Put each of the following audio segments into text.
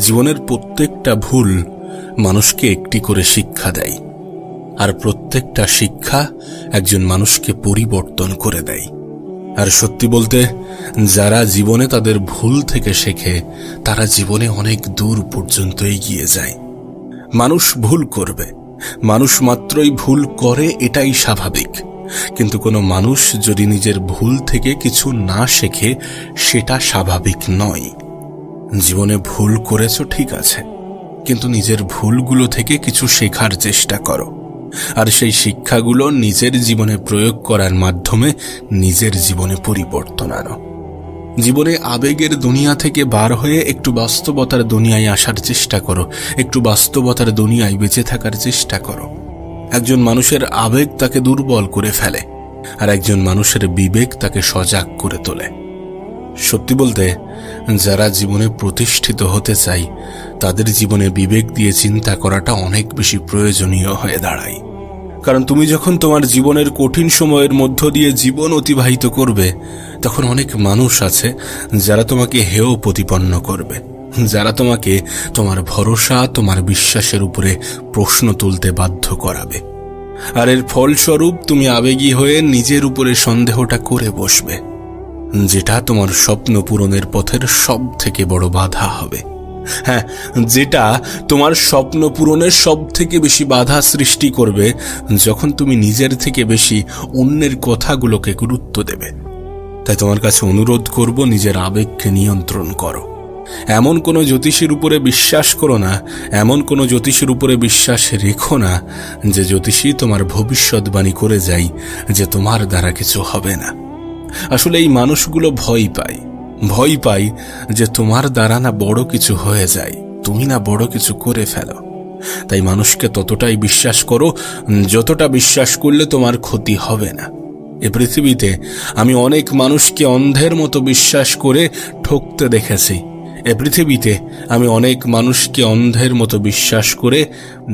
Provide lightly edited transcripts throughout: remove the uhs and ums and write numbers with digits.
জীবনের প্রত্যেকটা ভুল মানুষকে একটি করে শিক্ষা দেয়, আর প্রত্যেকটা শিক্ষা একজন মানুষকে পরিবর্তন করে দেয়। আর সত্যি বলতে, যারা জীবনে তাদের ভুল থেকে শেখে তারা জীবনে অনেক দূর পর্যন্ত এগিয়ে যায়। মানুষ ভুল করবে, মানুষ মাত্রই ভুল করে, এটাই স্বাভাবিক। কিন্তু কোনো মানুষ যদি নিজের ভুল থেকে কিছু না শেখে, সেটা স্বাভাবিক নয়। জীবনে ভুল করেছো ঠিক আছে, কিন্তু নিজের ভুলগুলো থেকে কিছু শেখার চেষ্টা করো, আর সেই শিক্ষাগুলো নিজের জীবনে প্রয়োগ করার মাধ্যমে নিজের জীবনে পরিবর্তন আনো। জীবনে আবেগের দুনিয়া থেকে বার হয়ে একটু বাস্তবতার দুনিয়ায় আসার চেষ্টা করো, একটু বাস্তবতার দুনিয়ায় বেঁচে থাকার চেষ্টা করো। একজন মানুষের আবেগ তাকে দুর্বল করে ফেলে, আর একজন মানুষের বিবেক তাকে সজাগ করে তোলে। সত্যি বলতে, যারা জীবনে প্রতিষ্ঠিত হতে চায় তাদের জীবনে বিবেক দিয়ে চিন্তা করাটা অনেক বেশি প্রয়োজনীয় হয়ে দাঁড়ায়। কারণ তুমি যখন তোমার জীবনের কঠিন সময়ের মধ্য দিয়ে জীবন অতিবাহিত করবে, তখন অনেক মানুষ আছে যারা তোমাকে হেয় প্রতিপন্ন করবে, যারা তোমাকে তোমার ভরসা, তোমার বিশ্বাসের উপরে প্রশ্ন তুলতে বাধ্য করাবে। আর এর ফলস্বরূপ তুমি আবেগী হয়ে নিজের উপরে সন্দেহটা করে বসবে, যেটা তোমার স্বপ্ন পূরণের পথের সব থেকে বড় বাধা হবে। হ্যাঁ, যেটা তোমার স্বপ্ন পূরণের সব থেকে বেশি বাধা সৃষ্টি করবে যখন তুমি নিজের থেকে বেশি অন্যের কথাগুলোকে গুরুত্ব দেবে। তাই তোমার কাছে অনুরোধ করব, নিজের আবেগকে নিয়ন্ত্রণ করো। এমন কোনো জ্যোতিষীর উপরে বিশ্বাস করো না, এমন কোনো জ্যোতিষীর উপরে বিশ্বাস রেখো না যে জ্যোতিষী তোমার ভবিষ্যৎবাণী করে যায় যে তোমার দ্বারা কিছু হবে না। আসলে এই মানুষগুলো ভয় পায় যে তোমার দ্বারা না বড় কিছু হয়ে যায়, তুমি না বড় কিছু করে ফেলো। তাই মানুষকে ততটাই বিশ্বাস করো যতটা বিশ্বাস করলে তোমার ক্ষতি হবে না। এ পৃথিবীতে আমি অনেক মানুষকে অন্ধের মতো বিশ্বাস করে ঠকতে দেখেছি। এ পৃথিবীতে আমি অনেক মানুষকে অন্ধের মতো বিশ্বাস করে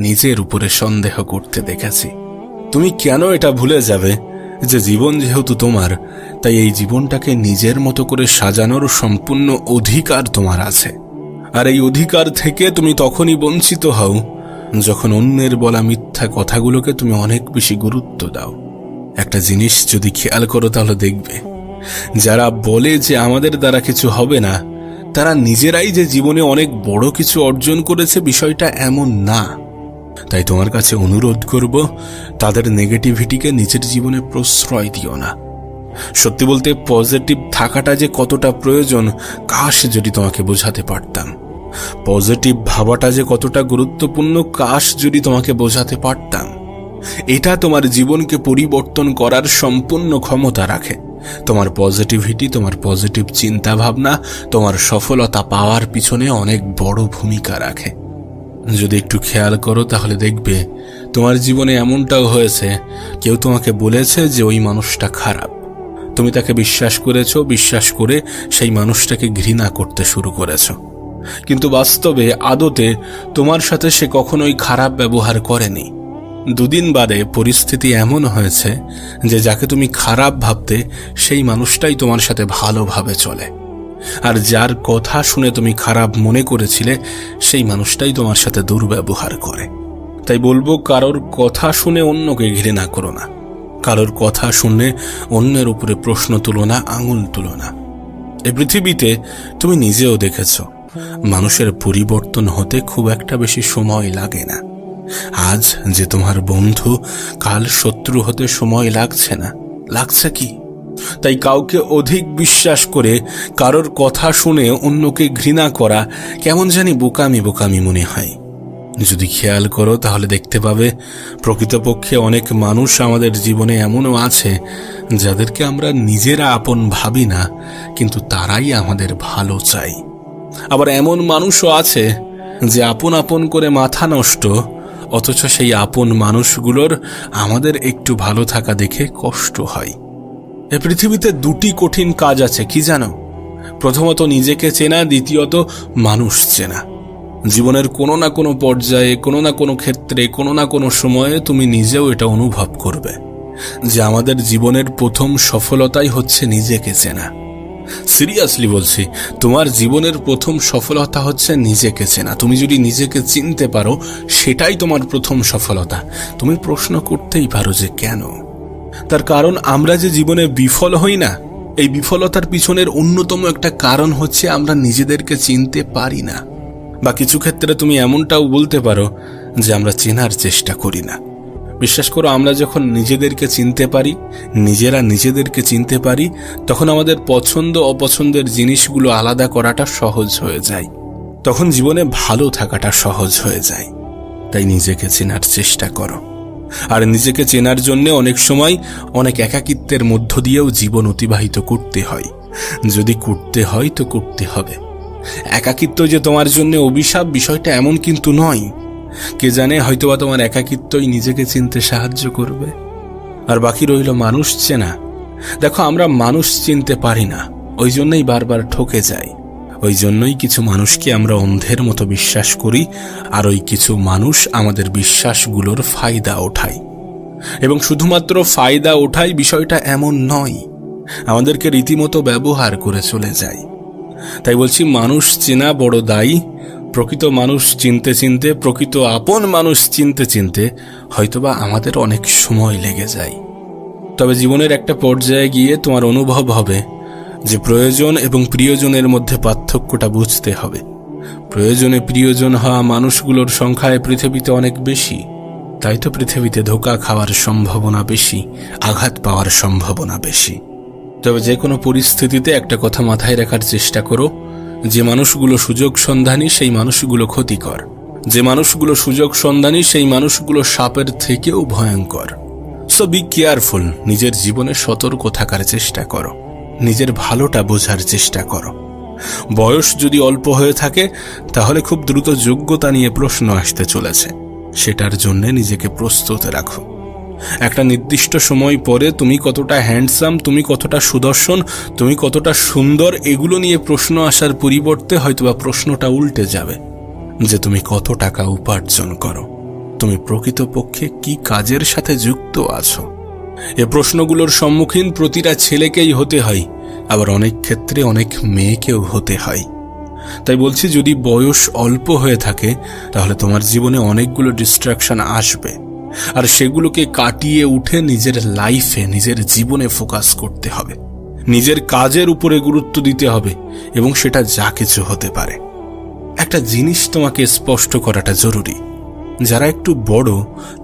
নিজের উপরে সন্দেহ করতে দেখেছি। তুমি কেন এটা ভুলে যাবে যে জীবন যেহেতু তোমার, তাই এই জীবনটাকে নিজের মতো করে সাজানোর সম্পূর্ণ অধিকার তোমার আছে। আর এই অধিকার থেকে তুমি তখনই বঞ্চিত হও যখন অন্যের বলা মিথ্যা কথাগুলোকে তুমি অনেক বেশি গুরুত্ব দাও। একটা জিনিস যদি খেয়াল করো তাহলে দেখবে, যারা বলে যে আমাদের দ্বারা কিছু হবে না, তারা নিজেরাই যে জীবনে অনেক বড় কিছু অর্জন করেছে বিষয়টা এমন না। তাই তোমার কাছে অনুরোধ করব, তাদের নেগেটিভিটিকে নিজের জীবনে প্রশ্রয় দিও না। সত্যি বলতে, পজিটিভ থাকাটা যে কতটা প্রয়োজন কাশ যদি তোমাকে বোঝাতে পারতাম। পজিটিভ ভাবাটা যে কতটা গুরুত্বপূর্ণ কাশ যদি তোমাকে বোঝাতে পারতাম। এটা তোমার জীবনকে পরিবর্তন করার সম্পূর্ণ ক্ষমতা রাখে। তোমার পজিটিভিটি, তোমার পজিটিভ চিন্তা ভাবনা তোমার সফলতা পাওয়ার পিছনে অনেক বড় ভূমিকা রাখে। যদি একটু খেয়াল করো তাহলে দেখবে তোমার জীবনে এমনটাও হয়েছে, কেউ তোমাকে বলেছে যে ওই মানুষটা খারাপ, তুমি তাকে বিশ্বাস করেছো, বিশ্বাস করে সেই মানুষটাকে ঘৃণা করতে শুরু করেছো। কিন্তু বাস্তবে আদতে তোমার সাথে সে কখনোই খারাপ ব্যবহার করেনি। দুদিন বাদে পরিস্থিতি এমন হয়েছে যে যাকে তুমি খারাপ ভাবতে সেই মানুষটাই তোমার সাথে ভালোভাবে চলে, আর যার কথা শুনে তুমি খারাপ মনে করেছিলে সেই মানুষটাই তোমার সাথে দুর্ব্যবহার করে। তাই বলবো, কারোর কথা শুনে অন্যকে ঘৃণা করো না, কারোর কথা শুনে অন্যের উপরে প্রশ্ন তুলো না, আঙুল তুলো না। এই পৃথিবীতে তুমি নিজেও দেখেছ, মানুষের পরিবর্তন হতে খুব একটা বেশি সময় লাগে না। আজ যে তোমার বন্ধু, কাল শত্রু হতে সময় লাগছে না, লাগছে কি? তাই কাউকে অধিক বিশ্বাস করে কারোর কথা শুনে অন্যকে ঘৃণা করা কেমন জানি বোকামি বোকামি মনে হয়। যদি খেয়াল করো তাহলে দেখতে পাবে প্রকৃতপক্ষে অনেক মানুষ আমাদের জীবনে এমনও আছে যাদেরকে আমরা নিজেরা আপন ভাবি না, কিন্তু তারাই আমাদের ভালো চাই। আবার এমন মানুষও আছে যে আপন আপন করে মাথা নষ্ট, অথচ সেই আপন মানুষগুলোর আমাদের একটু ভালো থাকা দেখে কষ্ট হয়। এ পৃথিবীতে দুটি কঠিন কাজ আছে, কি জানো? প্রথমত নিজেকে চেনা, দ্বিতীয়ত মানুষ চেনা। জীবনের কোনো না কোনো পর্যায়ে, কোনো না কোনো ক্ষেত্রে, কোনো না কোনো সময়ে তুমি নিজেও এটা অনুভব করবে যে আমাদের জীবনের প্রথম সফলতাই হচ্ছে নিজেকে চেনা। সিরিয়াসলি বলছি, তোমার জীবনের প্রথম সফলতা হচ্ছে নিজেকে চেনা। তুমি যদি নিজেকে চিনতে পারো, সেটাই তোমার প্রথম সফলতা। তুমি প্রশ্ন করতেই পারো যে কেন? তার কারণ আমরা যে জীবনে বিফল হই না, এই বিফলতার পিছনের অন্যতম একটা কারণ হচ্ছে আমরা নিজেদেরকে চিনতে পারি না। বা কিছু ক্ষেত্রে তুমি এমনটাও বলতে পারো যে আমরা চেনার চেষ্টা করি না। বিশ্বাস করো, আমরা যখন নিজেদেরকে চিনতে পারি, নিজেরা নিজেদেরকে চিনতে পারি, তখন আমাদের পছন্দ অপছন্দের জিনিসগুলো আলাদা করাটা সহজ হয়ে যায়। তখন জীবনে ভালো থাকাটা সহজ হয়ে যায়। তাই নিজেকে চেনার চেষ্টা করো। আর নিজেকে চেনার জন্য অনেক সময় অনেক একাকিত্বের মধ্য দিয়েও জীবন অতিবাহিত করতে হয়। যদি করতে হয় তো করতে হবে। একাকিত্ব যে তোমার জন্য অভিশাপ, বিষয়টা এমন কিন্তু নয়। কে জানে, হয়তোবা তোমার একাকিত্বই নিজেকে চিনতে সাহায্য করবে। আর বাকি রইল মানুষ চেনা। দেখো, আমরা মানুষ চিনতে পারি না, ওই জন্যই বারবার ঠকে যাই। ওই জন্যই কিছু মানুষকে আমরা অন্ধের মতো বিশ্বাস করি, আর ওই কিছু মানুষ আমাদের বিশ্বাসগুলোর ফায়দা ওঠায়। এবং শুধুমাত্র ফায়দা ওঠায় বিষয়টা এমন নয়, আমাদেরকে রীতিমতো ব্যবহার করে চলে যায়। তাই বলছি, মানুষ চেনা বড় দায়ী। প্রকৃত মানুষ চিনতে চিনতে, প্রকৃত আপন মানুষ চিনতে চিনতে হয়তোবা আমাদের অনেক সময় লেগে যায়। তবে জীবনের একটা পর্যায়ে গিয়ে তোমার অনুভব হবে যে প্রয়োজন এবং প্রিয়জনের মধ্যে পার্থক্যটা বুঝতে হবে। প্রয়োজনে প্রিয়জন হওয়া মানুষগুলোর সংখ্যায় পৃথিবীতে অনেক বেশি। তাই তো পৃথিবীতে ধোঁকা খাওয়ার সম্ভাবনা বেশি, আঘাত পাওয়ার সম্ভাবনা বেশি। তবে যে কোনো পরিস্থিতিতে একটা কথা মাথায় রাখার চেষ্টা করো, যে মানুষগুলো সুযোগ সন্ধানী সেই মানুষগুলো ক্ষতিকর। যে মানুষগুলো সুযোগ সন্ধানী সেই মানুষগুলো সাপের থেকেও ভয়ঙ্কর। So be careful. নিজের জীবনে সতর্ক থাকার চেষ্টা করো, নিজের ভালোটা বোঝার চেষ্টা করো। বয়স যদি অল্প হয়ে থাকে, তাহলে খুব দ্রুত যোগ্যতা নিয়ে প্রশ্ন আসতে চলেছে। সেটার জন্য নিজেকে প্রস্তুত রাখো। একটা নির্দিষ্ট সময় পরে তুমি কতটা হ্যান্ডসাম, তুমি কতটা সুদর্শন, তুমি কতটা সুন্দর, এগুলো নিয়ে প্রশ্ন আসার পরিবর্তে হয়তোবা প্রশ্নটা উল্টে যাবে যে তুমি কত টাকা উপার্জন করো, তুমি প্রকৃতপক্ষে কি কাজের সাথে যুক্ত আছো। এ প্রশ্নগুলোর সম্মুখীন প্রতিটা ছেলেকেই হতে হয়, আবার অনেক ক্ষেত্রে অনেক মেয়েকেও হতে হয়। তাই বলছি, যদি বয়স অল্প হয়ে থাকে, তাহলে তোমার জীবনে অনেকগুলো ডিস্ট্রাকশন আসবে, আর সেগুলোকে কাটিয়ে উঠে নিজের লাইফে, নিজের জীবনে ফোকাস করতে হবে। নিজের কাজের উপরে গুরুত্ব দিতে হবে, এবং সেটা যা কিছু হতে পারে। একটা জিনিস তোমাকে স্পষ্ট করাটা জরুরি। যারা একটু বড়,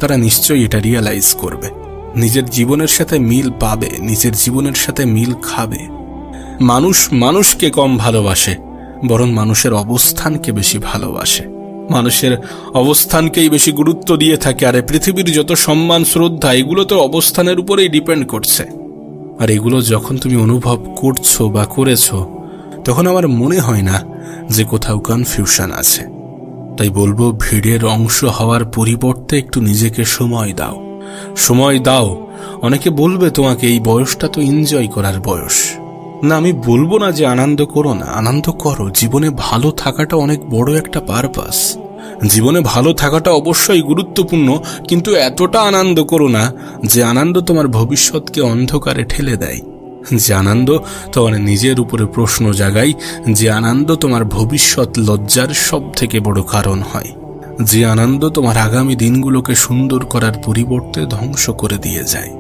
তারা নিশ্চয়ই এটা রিয়ালাইজ করবে। নিজের জীবনের সাথে মিল পাবে, নিজের জীবনের সাথে মিল খাবে। মানুষ মানুষকে কম ভালোবাসে, বরং মানুষের অবস্থানকে বেশি ভালোবাসে। মানুষের অবস্থানকেই বেশি গুরুত্ব দিয়ে থাকে। আর পৃথিবীর যত সম্মান, শ্রদ্ধা, এগুলো তো অবস্থানের উপরেই ডিপেন্ড করছে। আর এগুলো যখন তুমি অনুভব করছো বা করেছো, তখন আমার মনে হয় না যে কোথাও কনফিউশন আছে। তাই বলবো, ভিড়ের অংশ হওয়ার পরিবর্তে একটু নিজেকে সময় দাও। সময় দাও। অনেকে বলবে তোমাকে, এই বয়সটা তো এনজয় করার বয়স। না, আমি বলবো না যে আনন্দ করো না, আনন্দ করো। জীবনে ভালো থাকাটা অনেক বড় একটা পারপাস। জীবনে ভালো থাকাটা অবশ্যই গুরুত্বপূর্ণ, কিন্তু এতটা আনন্দ করো না যে আনন্দ তোমার ভবিষ্যৎকে অন্ধকারে ঠেলে দেয়। যে আনন্দ তোমার নিজের উপরে প্রশ্ন জাগায়, যে আনন্দ তোমার ভবিষ্যৎ লজ্জার সব থেকে বড় কারণ হয়, যে আনন্দ তোমার আগামী দিনগুলোকে সুন্দর করার পরিবর্তে ধ্বংস করে দিয়ে যায়।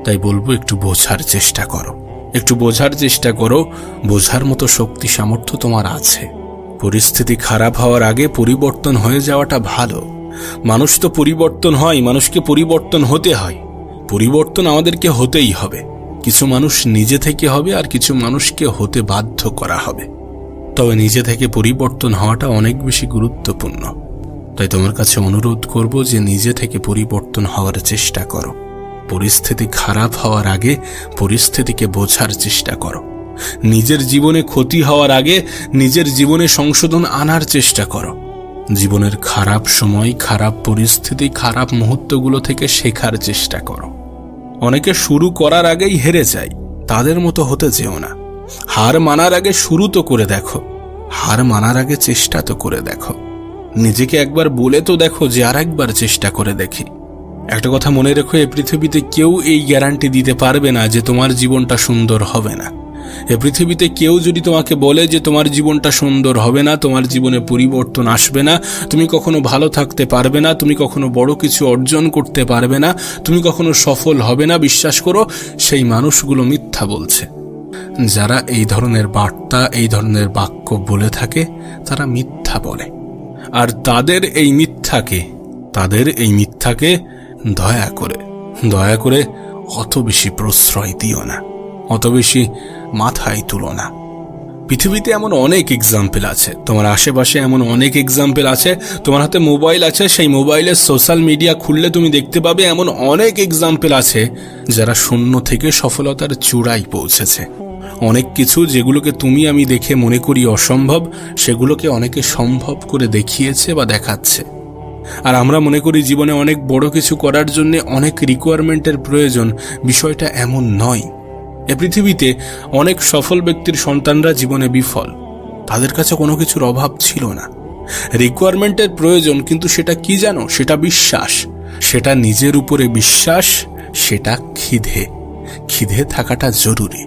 তাই বলবো, একটু বোঝার চেষ্টা করো, একটু বোঝার চেষ্টা করো। বোঝার মতো শক্তি সামর্থ্য তোমার আছে। পরিস্থিতি খারাপ হওয়ার আগে পরিবর্তন হয়ে যাওয়াটা ভালো। মানুষ তো পরিবর্তন হয়, মানুষকে পরিবর্তন হতে হয়। পরিবর্তন আমাদেরকে হতেই হবে। কিছু মানুষ নিজে থেকে হবে, আর কিছু মানুষকে হতে বাধ্য করা হবে। তবে নিজে থেকে পরিবর্তন হওয়াটা অনেক বেশি গুরুত্বপূর্ণ। তাই তোমার কাছে অনুরোধ করব যে নিজে থেকে পরিবর্তন হওয়ার চেষ্টা করো। পরিস্থিতি খারাপ হওয়ার আগে পরিস্থিতিকে বোঝার চেষ্টা করো। নিজের জীবনে ক্ষতি হওয়ার আগে নিজের জীবনে সংশোধন আনার চেষ্টা করো। জীবনের খারাপ সময়, খারাপ পরিস্থিতি, খারাপ মুহূর্তগুলো থেকে শেখার চেষ্টা করো। অনেকে শুরু করার আগেই হেরে যায়, তাদের মতো হতে যেও না। হার মানার আগে শুরু তো করে দেখো, হার মানার আগে চেষ্টা তো করে দেখো। নিজেকে একবার বলে তো দেখো যে আর একবার চেষ্টা করে দেখি। একটা কথা মনে রেখো, এই পৃথিবীতে কেউ এই গ্যারান্টি দিতে পারবে না যে তোমার জীবনটা সুন্দর হবে না। এ পৃথিবীতে কেউ যদি তোমাকে বলে যে তোমার জীবনটা সুন্দর হবে না, তোমার জীবনে পরিবর্তন আসবে না, তুমি কখনো ভালো থাকতে পারবে না, তুমি কখনো বড় কিছু অর্জন করতে পারবে না, তুমি কখনো সফল হবে না, বিশ্বাস করো সেই মানুষগুলো মিথ্যা বলছে। যারা এই ধরনের বার্তা, এই ধরনের বাক্য বলে থাকে তারা মিথ্যা বলে। আর তাদের এই মিথ্যাকে দয়া করে অত বেশি প্রশ্রয় দিও না, অত বেশি মাথায় তুলো না। পৃথিবীতে এমন অনেক এক্সাম্পল আছে, তোমার আশেপাশে এমন অনেক এক্সাম্পল আছে, তোমার হাতে মোবাইল আছে, সেই মোবাইলের সোশ্যাল মিডিয়া খুললে তুমি দেখতে পাবে এমন অনেক এক্সাম্পল আছে যারা শূন্য থেকে সফলতার চূড়ায় পৌঁছেছে। অনেক কিছু যেগুলোকে তুমি আমি দেখে মনে করি অসম্ভব, সেগুলোকে অনেকে সম্ভব করে দেখিয়েছে বা দেখাচ্ছে। আর আমরা মনে করি জীবনে অনেক বড় কিছু করার জন্য অনেক রিকোয়ারমেন্টের প্রয়োজন। বিষয়টা এমন নয়। এ পৃথিবীতে অনেক সফল ব্যক্তির সন্তানরা জীবনে বিফল, তাদের কাছে কোনো কিছুর অভাব ছিল না। রিকোয়ারমেন্টের প্রয়োজন, কিন্তু সেটা কি জানো? সেটা বিশ্বাস, সেটা নিজের উপরে বিশ্বাস, সেটা খিদে থাকাটা জরুরি।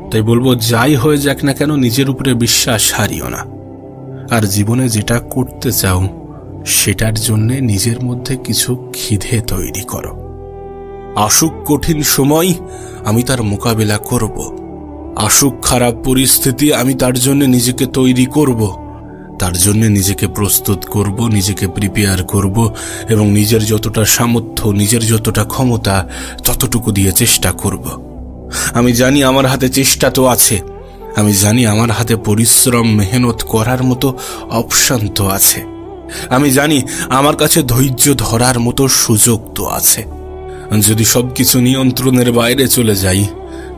তাই বলবো, যাই হয়ে যাক না কেন নিজের উপরে বিশ্বাস হারিও না। আর জীবনে যেটা করতে চাও সেটার জন্য নিজের মধ্যে কিছু খিদে তৈরি করো। আসুক কঠিন সময়, আমি তার মোকাবেলা করব। আসুক খারাপ পরিস্থিতি, আমি তার জন্য নিজেকে তৈরি করব, তার জন্য নিজেকে প্রস্তুত করব, নিজেকে প্রিপেয়ার করব এবং নিজের যতটা সামর্থ্য, নিজের যতটা ক্ষমতা ততটুকু দিয়ে চেষ্টা করব। আমি জানি আমার হাতে চেষ্টা তো আছে, আমি জানি আমার হাতে পরিশ্রম, মেহনত করার মতো অপশন তো আছে, আমি জানি আমার কাছে ধৈর্য ধরার মতো সুযোগ তো আছে। যদি সবকিছু নিয়ন্ত্রণের বাইরে চলে যাই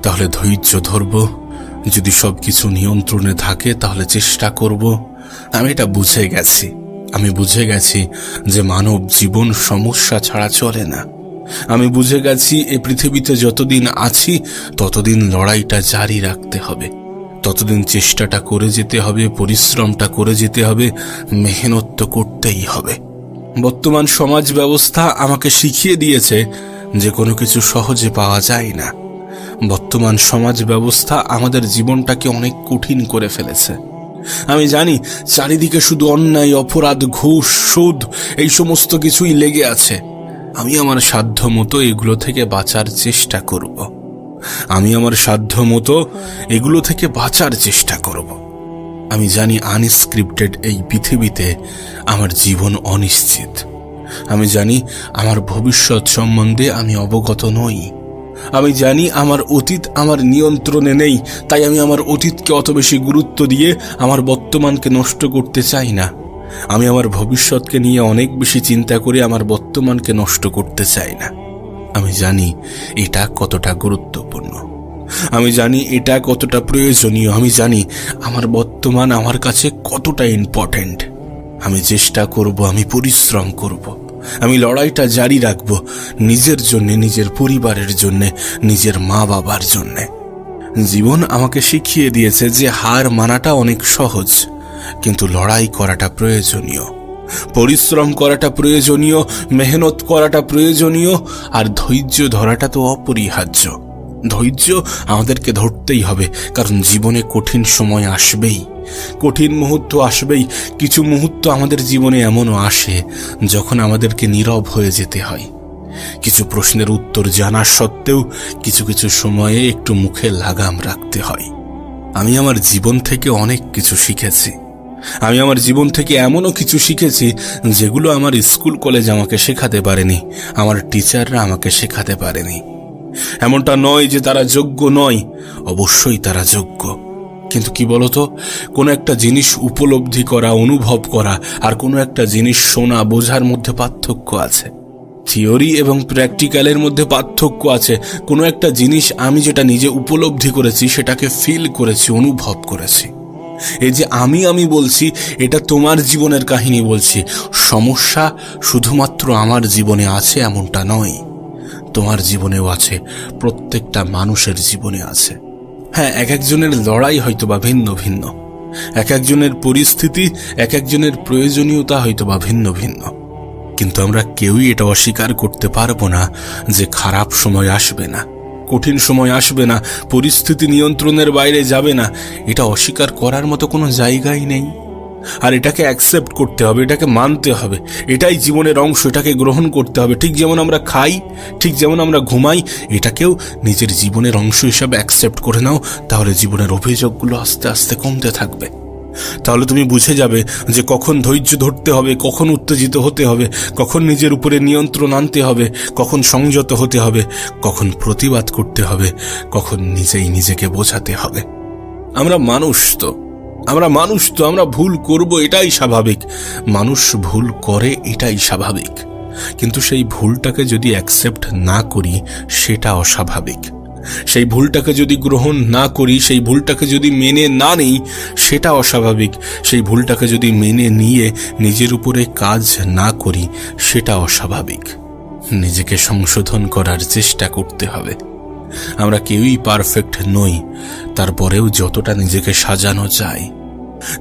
তাহলে ধৈর্য ধরব, যদি সবকিছু নিয়ন্ত্রণে থাকে তাহলে চেষ্টা করব। আমি এটা বুঝে গেছি যে মানব জীবন সমস্যা ছাড়া চলে না। আমি বুঝে গেছি এ পৃথিবীতে যতদিন আছি ততদিন লড়াইটা জারি রাখতে হবে, ততদিন চেষ্টাটা করে যেতে হবে, পরিশ্রমটা করে যেতে হবে, মেহনত তো করতেই হবে। বর্তমান সমাজ ব্যবস্থা আমাকে শিখিয়ে দিয়েছে যে কোনো কিছু সহজে পাওয়া যায় না। বর্তমান সমাজ ব্যবস্থা আমাদের জীবনটাকে অনেক কঠিন করে ফেলেছে। আমি জানি চারিদিকে শুধু অন্যায়, অপরাধ, ঘুষ, সুদ, এই সমস্ত কিছুই লেগে আছে। আমি আমার সাধ্য মতো এগুলো থেকে বাঁচার চেষ্টা করব। আমি জানি আনস্ক্রিপ্টেড এই পৃথিবীতে আমার জীবন অনিশ্চিত। আমি জানি আমার ভবিষ্যৎ সম্বন্ধে আমি অবগত নই। আমি জানি আমার অতীত আমার নিয়ন্ত্রণে নেই, তাই আমি আমার অতীতকে অত বেশি গুরুত্ব দিয়ে আমার বর্তমানকে নষ্ট করতে চাই না। আমি আমার ভবিষ্যৎকে নিয়ে অনেক বেশি চিন্তা করে আমার বর্তমানকে নষ্ট করতে চাই না। আমি জানি এটা কতটা গুরুত্বপূর্ণ, আমি জানি এটা কতটা প্রয়োজনীয়, আমি জানি আমার বর্তমান আমার কাছে কতটা ইম্পর্টেন্ট। আমি চেষ্টা করব, আমি পরিশ্রম করব, আমি লড়াইটা জারি রাখব, নিজের জন্য, নিজের পরিবারের জন্য, নিজের মা বাবার জন্য। জীবন আমাকে শিখিয়ে দিয়েছে যে হার মানাটা অনেক সহজ, কিন্তু লড়াই করাটা প্রয়োজনীয়, পরিশ্রম করাটা প্রয়োজনীয়, মেহনত করাটা প্রয়োজনীয়, আর ধৈর্য ধরাটা তো অপরিহার্য। ধৈর্য আমাদেরকে ধরতেই হবে, কারণ জীবনে কঠিন সময় আসবেই, কঠিন মুহূর্ত আসবেই। কিছু মুহূর্ত আমাদের জীবনে এমনও আসে যখন আমাদেরকে নীরব হয়ে যেতে হয়। কিছু প্রশ্নের উত্তর জানা সত্ত্বেও কিছু কিছু সময়ে একটু মুখে লাগাম রাখতে হয়। আমি আমার জীবন থেকে অনেক কিছু শিখেছি। আমি আমার জীবন থেকে এমনও কিছু শিখেছি যেগুলো আমার স্কুল কলেজ আমাকে শেখাতে পারেনি, আমার টিচাররা আমাকে শেখাতে পারেনি। এমনটা নয় যে তারা যোগ্য নয়, অবশ্যই তারা যোগ্য। কিন্তু কি বলতো, কোনো একটা জিনিস উপলব্ধি করা, অনুভব করা আর কোনো একটা জিনিস শোনা, বোঝার মধ্যে পার্থক্য আছে। থিওরি এবং প্র্যাকটিক্যালের মধ্যে পার্থক্য আছে। কোনো একটা জিনিস আমি যেটা নিজে উপলব্ধি করেছি, সেটাকে ফিল করেছি, অনুভব করেছি। এই যে আমি বলছি, এটা তোমার জীবনের কাহিনী বলছি। সমস্যা শুধুমাত্র আমার জীবনে আছে এমনটা নয়, তোমার জীবনেও আছে, প্রত্যেকটা মানুষের জীবনে আছে। হ্যাঁ, এক একজনের লড়াই হয়তো বা ভিন্ন ভিন্ন, এক একজনের পরিস্থিতি, এক একজনের প্রয়োজনীয়তা হয়তো বা ভিন্ন ভিন্ন, কিন্তু আমরা কেউই এটা অস্বীকার করতে পারবো না যে খারাপ সময় আসবে না, কঠিন সময় আসবে না, পরিস্থিতি নিয়ন্ত্রণের বাইরে যাবে না, এটা অস্বীকার করার মতো কোনো জায়গাই নেই। আর এটাকে অ্যাকসেপ্ট করতে হবে, এটাকে মানতে হবে, এটাই জীবনের অংশ, এটাকে গ্রহণ করতে হবে। ঠিক যেমন আমরা খাই, ঠিক যেমন আমরা ঘুমাই, এটাকেও নিজের জীবনের অংশ হিসাবে অ্যাকসেপ্ট করে নাও, তাহলে জীবনের অভিযোগগুলো আস্তে আস্তে কমতে থাকবে। তাহলে তুমি বুঝে যাবে যে কখন ধৈর্য ধরতে হবে, কখন উত্তেজিত হতে হবে, কখন নিজের উপরে নিয়ন্ত্রণ আনতে হবে, কখন সংযত হতে হবে, কখন প্রতিবাদ করতে হবে, কখন নিজেই নিজেকে বোঝাতে হবে। আমরা মানুষ তো আমরা ভুল করব, এটাই স্বাভাবিক। মানুষ ভুল করে, এটাই স্বাভাবিক। কিন্তু সেই ভুলটাকে যদি অ্যাকসেপ্ট না করি, সেটা অস্বাভাবিক। সেই ভুলটাকে যদি গ্রহণ না করি, সেই ভুলটাকে যদি মেনে না নিই, সেটা অস্বাভাবিক। সেই ভুলটাকে যদি মেনে নিয়ে নিজের উপরে কাজ না করি, সেটা অস্বাভাবিক। নিজেকে সংশোধন করার চেষ্টা করতে হবে। আমরা কেউই পারফেক্ট নই, তারপরেও যতটা নিজেকে সাজানো যায়।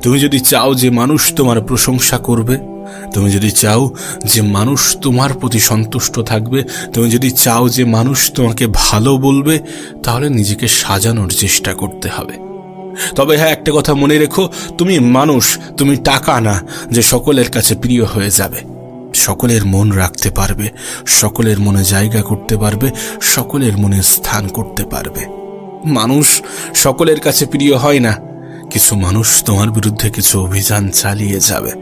তুমি যদি চাও যে মানুষ তোমার প্রশংসা করবে, তুমি যদি চাও যে মানুষ তোমার প্রতি সন্তুষ্ট থাকবে, তুমি যদি চাও যে মানুষ তোমাকে ভালো বলবে, তাহলে নিজেকে সাজানোর চেষ্টা করতে হবে। তবে হ্যাঁ, একটা কথা মনে রেখো, তুমি মানুষ, তুমি টাকা না যে সকলের কাছে প্রিয় হয়ে যাবে। সকলের মন রাখতে পারবে, সকলের মনে জায়গা করতে পারবে, সকলের মনে স্থান করতে পারবে। মানুষ সকলের কাছে প্রিয় হয় না। কিছু মানুষ তোমার বিরুদ্ধে কিছু অভিযান চালিয়ে যাবে।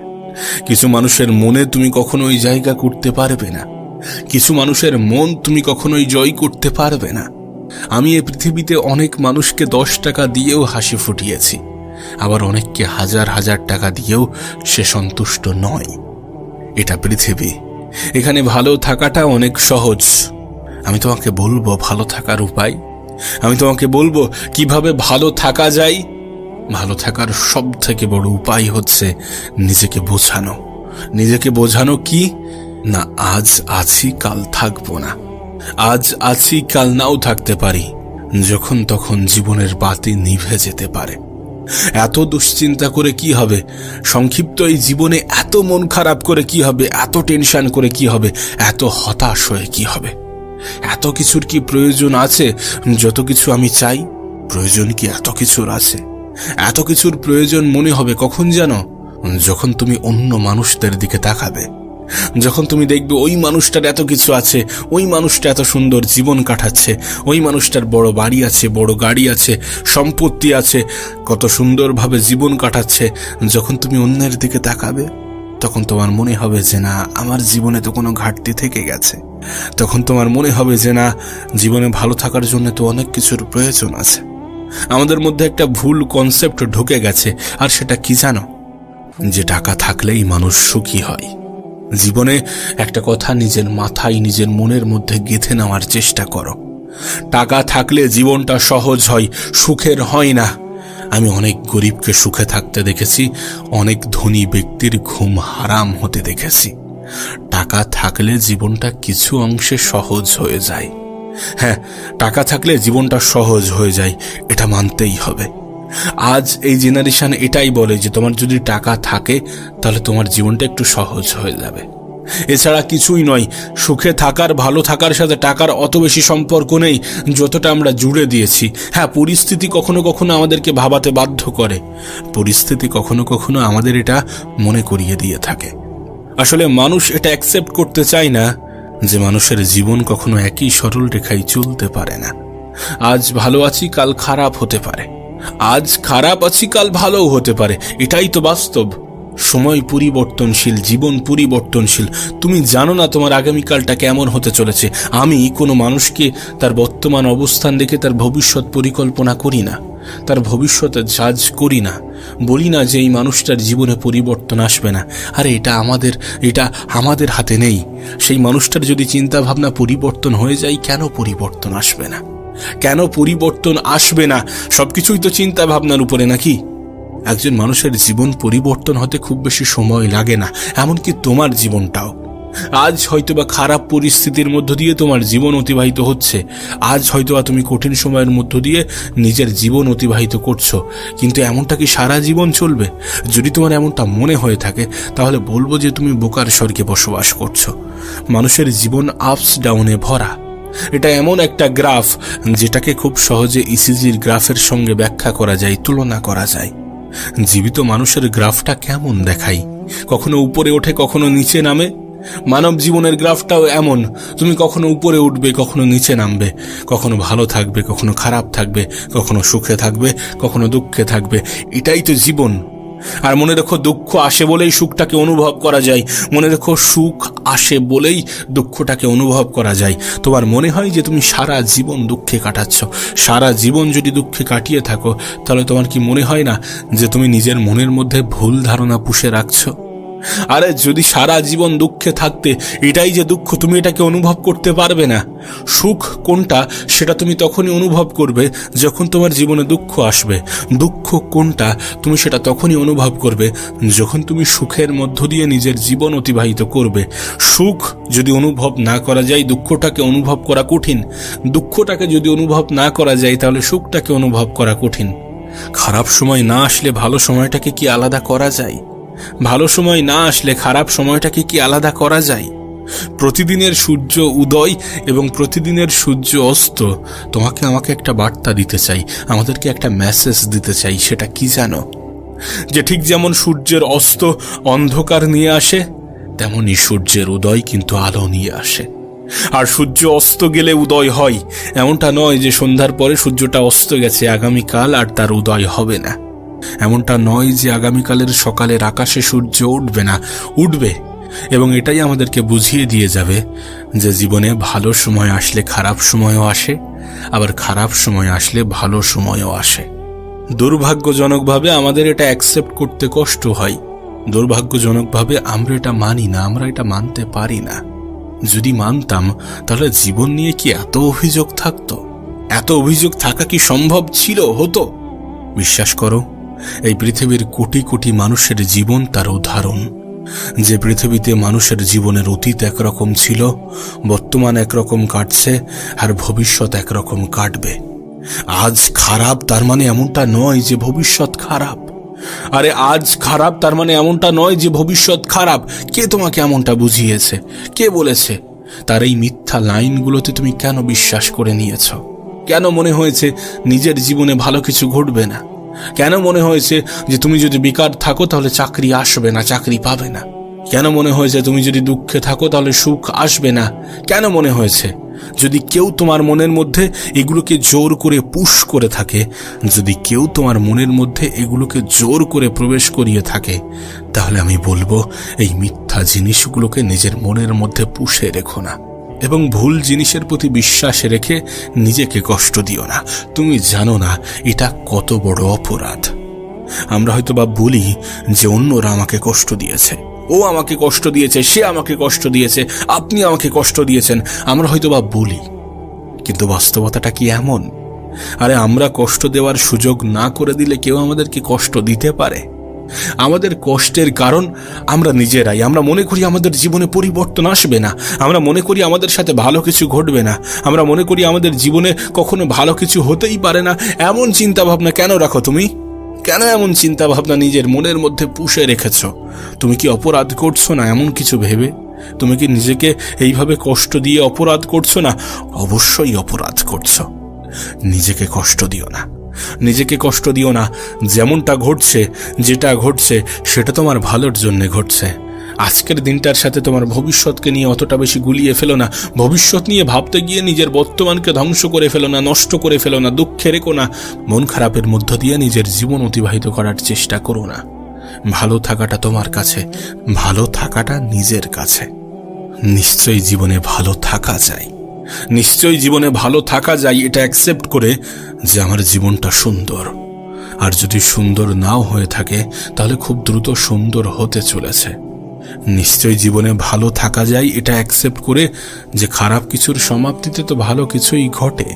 কিছু মানুষের মনে তুমি কখনোই জায়গা করতে পারবে না। কিছু মানুষের মন তুমি কখনোই জয় করতে পারবে না। আমি এই পৃথিবীতে অনেক মানুষকে 10 টাকা দিয়েও হাসি ফুটিয়েছি, আবার অনেককে হাজার হাজার টাকা দিয়েও সে সন্তুষ্ট নয়। এটা পৃথিবী, এখানে ভালো থাকাটা অনেক সহজ। আমি তোমাকে বলবো ভালো থাকার উপায়, আমি তোমাকে বলবো কিভাবে ভালো থাকা যায়। ভালো থাকার সব থেকে বড় উপায় হচ্ছে নিজেকে বোঝানো। নিজেকে বোঝানো কি না, আজ আছি কাল থাকবো না, আজ আছি কাল নাও থাকতে পারি। যখন তখন জীবনের বাতি নিভে যেতে পারে। এত দুশ্চিন্তা করে কি হবে? সংক্ষিপ্ত এই জীবনে এত মন খারাপ করে কি হবে? এত টেনশন করে কি হবে? এত হতাশ হয়ে কি হবে? এত কিছুর কি প্রয়োজন আছে? যত কিছু আমি চাই, প্রয়োজন কি এত কিছুর আছে? এত কিছুর প্রয়োজন মনে হবে কখন জানো? যখন তুমি অন্য মানুষদের দিকে তাকাবে, যখন তুমি দেখবে ওই মানুষটার এত কিছু আছে, ওই মানুষটা এত সুন্দর জীবন কাটাচ্ছে, ওই মানুষটার বড় বাড়ি আছে, বড় গাড়ি আছে, সম্পত্তি আছে, কত সুন্দরভাবে জীবন কাটাচ্ছে। যখন তুমি অন্যের দিকে তাকাবে, তখন তোমার মনে হবে যে না, আমার জীবনে তো কোনো ঘাটতি থেকে গেছে। তখন তোমার মনে হবে যে না, জীবনে ভালো থাকার জন্য তো অনেক কিছুর প্রয়োজন আছে। আমাদের মধ্যে একটা ভুল কনসেপ্ট ঢুকে গেছে, আর সেটা কি জানো? যে টাকা থাকলেই মানুষ সুখী হয়। জীবনে একটা কথা নিজের মাথায়, নিজের মনের মধ্যে গেঁথে নেওয়ার চেষ্টা করো। টাকা থাকলে জীবনটা সহজ হয়, সুখের হয় না। আমি অনেক গরিবকে সুখে থাকতে দেখেছি, অনেক ধনী ব্যক্তির ঘুম হারাম হতে দেখেছি। টাকা থাকলে জীবনটা কিছু অংশে সহজ হয়ে যায়। হ্যাঁ, টাকা থাকলে জীবনটা সহজ হয়ে যায়, এটা মানতেই হবে। আজ এই জেনারেশন এটাই বলে যে তোমার যদি টাকা থাকে তাহলে তোমার জীবনটা একটু সহজ হয়ে যাবে। এছাড়া কিছুই নয়। সুখে থাকার, ভালো থাকার সাথে টাকার অত বেশি সম্পর্ক নেই যতটা আমরা জুড়ে দিয়েছি। হ্যাঁ, পরিস্থিতি কখনো কখনো আমাদেরকে ভাবাতে বাধ্য করে, পরিস্থিতি কখনো কখনো আমাদের এটা মনে করিয়ে দিয়ে থাকে। আসলে মানুষ এটা অ্যাকসেপ্ট করতে চায় না যে মানুষের জীবন কখনো একই সরল রেখায় চলতে পারে না। আজ ভালো আছি, কাল খারাপ হতে পারে। আজ খারাপ আছি, কাল ভালোও হতে পারে। এটাই তো বাস্তব। সময় পরিবর্তনশীল, জীবন পরিবর্তনশীল। তুমি জানো না তোমার আগামীকালটা কেমন হতে চলেছে। আমি কোনো মানুষকে তার বর্তমান অবস্থান দেখে তার ভবিষ্যৎ পরিকল্পনা করি না, তার ভবিষ্যতে জাজ করি না। বলি না যে এই মানুষটার জীবনে পরিবর্তন আসবে না। আরে এটা আমাদের হাতে নেই। সেই মানুষটার যদি চিন্তা ভাবনা পরিবর্তন হয়ে যায়, কেন পরিবর্তন আসবে না? কেন পরিবর্তন আসবে না? সবকিছুই তো চিন্তা ভাবনার উপরে, নাকি? একজন মানুষের জীবন পরিবর্তন হতে খুব বেশি সময় লাগে না, এমনকি তোমার জীবনটাও। আজ হয়তোবা খারাপ পরিস্থিতির মধ্য দিয়ে তোমার জীবন অতিবাহিত হচ্ছে, আজ হয়তোবা তুমি কঠিন সময়ের মধ্য দিয়ে নিজের জীবন অতিবাহিত করছো, কিন্তু এমনটা কি সারা জীবন চলবে? যদি তোমার এমনটা মনে হয়ে থাকে, তাহলে বলবো যে তুমি বোকার স্বর্গে বসবাস করছো। মানুষের জীবন আপস ডাউনে ভরা। এটা এমন একটা গ্রাফ যেটাকে খুব সহজে ইসিজির গ্রাফের সঙ্গে ব্যাখ্যা করা যায়, তুলনা করা যায়। জীবিত মানুষের গ্রাফটা কেমন দেখায়, কখনো উপরে ওঠে কখনো নিচে নামে। মানব জীবনের গ্রাফটাও এমন, তুমি কখনো উপরে উঠবে কখনো নিচে নামবে, কখনো ভালো থাকবে কখনো খারাপ থাকবে, কখনো সুখে থাকবে কখনো দুঃখে থাকবে। এটাই তো জীবন। আর মনে রেখো, দুঃখ আসে বলেই সুখটাকে অনুভব করা যায়। মনে রেখো, সুখ আসে বলেই দুঃখটাকে অনুভব করা যায়। তোমার মনে হয় যে তুমি সারা জীবন দুঃখে কাটাচ্ছ, সারা জীবন যদি দুঃখে কাটিয়ে থাকো, তাহলে তোমার কি মনে হয় না যে তুমি নিজের মনের মধ্যে ভুল ধারণা পুষে রাখছো? আরে যদি সারা জীবন দুঃখে থাকতে, এটাই যে দুঃখ, তুমি এটাকে অনুভব করতে পারবে না। সুখ কোনটা সেটা তুমি তখনই অনুভব করবে যখন তোমার জীবনে দুঃখ আসবে। দুঃখ কোনটা তুমি সেটা তখনই অনুভব করবে যখন তুমি সুখের মধ্য দিয়ে নিজের জীবন অতিবাহিত করবে। সুখ যদি অনুভব না করা যায়, দুঃখটাকে অনুভব করা কঠিন। দুঃখটাকে যদি অনুভব না করা যায়, তাহলে সুখটাকে অনুভব করা কঠিন। খারাপ সময় না আসলে ভালো সময়টাকে কি আলাদা করা যায়? ভালো সময় না আসলে খারাপ সময়টাকে কি আলাদা করা যায়? প্রতিদিনের সূর্য উদয় এবং প্রতিদিনের সূর্য অস্ত তোমাকে আমাকে একটা বার্তা দিতে চাই, আমাদেরকে একটা মেসেজ দিতে চাই। সেটা কি জানো? যে ঠিক যেমন সূর্যের অস্ত অন্ধকার নিয়ে আসে, তেমনি সূর্যের উদয় কিন্তু আলো নিয়ে আসে। আর সূর্য অস্ত গেলে উদয় হয়, এমনটা নয় যে সন্ধ্যার পরে সূর্যটা অস্ত গেছে, আগামীকাল আর তার উদয় হবে না। এমনটা নয় যে আগামীকালের সকালের আকাশে সূর্য উঠবে না, উঠবে। এবং এটাই আমাদেরকে বুঝিয়ে দিয়ে যাবে যে জীবনে ভালো সময় আসলে খারাপ সময়ও আসে, আবার খারাপ সময় আসলে ভালো সময়ও আসে। দুর্ভাগ্যজনকভাবে আমাদের এটা অ্যাকসেপ্ট করতে কষ্ট হয়। দুর্ভাগ্যজনকভাবে আমরা এটা মানি না, আমরা এটা মানতে পারি না। যদি মানতাম, তাহলে জীবন নিয়ে কি এত অভিযোগ থাকতো? এত অভিযোগ থাকা কি সম্ভব ছিল, হতো? বিশ্বাস করো, এই পৃথিবীর কোটি কোটি মানুষের জীবন তার উদাহরণ। যে পৃথিবীতে মানুষের জীবনের অতীত একরকম ছিল, বর্তমান একরকম কাটছে, আর ভবিষ্যৎ একরকম কাটবে। আজ খারাপ তার মানে এমনটা নয় যে ভবিষ্যৎ খারাপ। আরে আজ খারাপ তার মানে এমনটা নয় যে ভবিষ্যৎ খারাপ। কে তোমাকে এমনটা বুঝিয়েছে? কে বলেছে? তার এই মিথ্যা লাইনগুলোতে তুমি কেন বিশ্বাস করে নিয়েছ? কেন মনে হয়েছে নিজের জীবনে ভালো কিছু ঘটবে না? কেন মনে হয়েছে যে তুমি যদি বেকার থাকো তাহলে চাকরি আসবে না, চাকরি পাবে না? কেন মনে হয়েছে তুমি যদি দুঃখে থাকো তাহলে সুখ আসবে না? কেন মনে হয়েছে? যদি কেউ তোমার মনের মধ্যে এগুলোকে জোর করে পুশ করে থাকে, যদি কেউ তোমার মনের মধ্যে এগুলোকে জোর করে প্রবেশ করিয়ে থাকে, তাহলে আমি বলবো এই মিথ্যা জিনিসগুলোকে নিজের মনের মধ্যে পুষে রেখো না, এবং ভুল জিনিসের প্রতি বিশ্বাস রেখে নিজেকে কষ্ট দিও না। তুমি জানো না এটা কত বড় অপরাধ। আমরা হয়তো বা বলি যে অন্যরা আমাকে কষ্ট দিয়েছে, ও আমাকে কষ্ট দিয়েছে, সে আমাকে কষ্ট দিয়েছে, আপনি আমাকে কষ্ট দিয়েছেন, আমরা হয়তো বা বলি। কিন্তু বাস্তবতাটা কি এমন? আরে আমরা কষ্ট দেওয়ার সুযোগ না করে দিলে কেউ আমাদেরকে কষ্ট দিতে পারে? আমাদের কষ্টের কারণ আমরা নিজেরাই। আমরা মনে করি আমাদের জীবনে পরিবর্তন আসবে না, আমরা মনে করি আমাদের সাথে ভালো কিছু ঘটবে না, আমরা মনে করি আমাদের জীবনে কখনো ভালো কিছু হতেই পারে না। এমন চিন্তা ভাবনা কেন রাখো তুমি? কেন এমন চিন্তা ভাবনা নিজের মনের মধ্যে পুষে রেখেছ? তুমি কি অপরাধ করছো না এমন কিছু ভেবে? তুমি কি নিজেকে এইভাবে কষ্ট দিয়ে অপরাধ করছো না? অবশ্যই অপরাধ করছো। নিজেকে কষ্ট দিও না, নিজেকে কষ্ট দিও না। যেমনটা ঘটছে, যেটা ঘটছে, সেটা তোমার ভালোর জন্য ঘটছে। আজকের দিনটার সাথে তোমার ভবিষ্যৎকে নিয়ে অতটা বেশি গুলিয়ে ফেলো না। ভবিষ্যৎ নিয়ে ভাবতে গিয়ে নিজের বর্তমানকে ধ্বংস করে ফেলো না, নষ্ট করে ফেলো না, দুঃখে রেখো না। মন খারাপের মধ্য দিয়ে নিজের জীবন অতিবাহিত করার চেষ্টা করো না। ভালো থাকাটা তোমার কাছে, ভালো থাকাটা নিজের কাছে। নিশ্চয়ই জীবনে ভালো থাকা যায়, নিশ্চয়ই জীবনে ভালো থাকা যায় এটা অ্যাকসেপ্ট করে যে আমার জীবনটা সুন্দর। আর যদি সুন্দর নাও হয়ে থাকে তাহলে খুব দ্রুত সুন্দর হতে চলেছে। নিশ্চয়ই জীবনে ভালো থাকা যায় এটা অ্যাকসেপ্ট করে যে খারাপ কিছুর সমাপ্তিতে তো ভালো কিছুই ঘটে।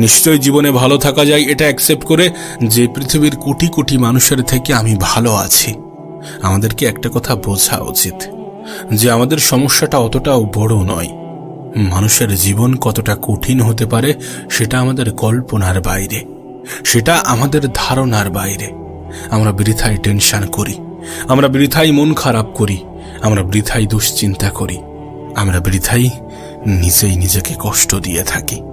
নিশ্চয়ই জীবনে ভালো থাকা যায় এটা অ্যাকসেপ্ট করে যে পৃথিবীর কোটি কোটি মানুষের থেকে আমি ভালো আছি। আমাদেরকে একটা কথা বোঝা উচিত যে আমাদের সমস্যাটা অতটাও বড় নয়। মানুষের জীবন কতটা কঠিন হতে পারে সেটা আমাদের কল্পনার বাইরে, সেটা আমাদের ধারণার বাইরে। আমরা বৃথাই টেনশন করি, আমরা বৃথাই মন খারাপ করি, আমরা বৃথাই দুশ্চিন্তা করি, আমরা বৃথাই নিজেই নিজেকে কষ্ট দিয়ে থাকি।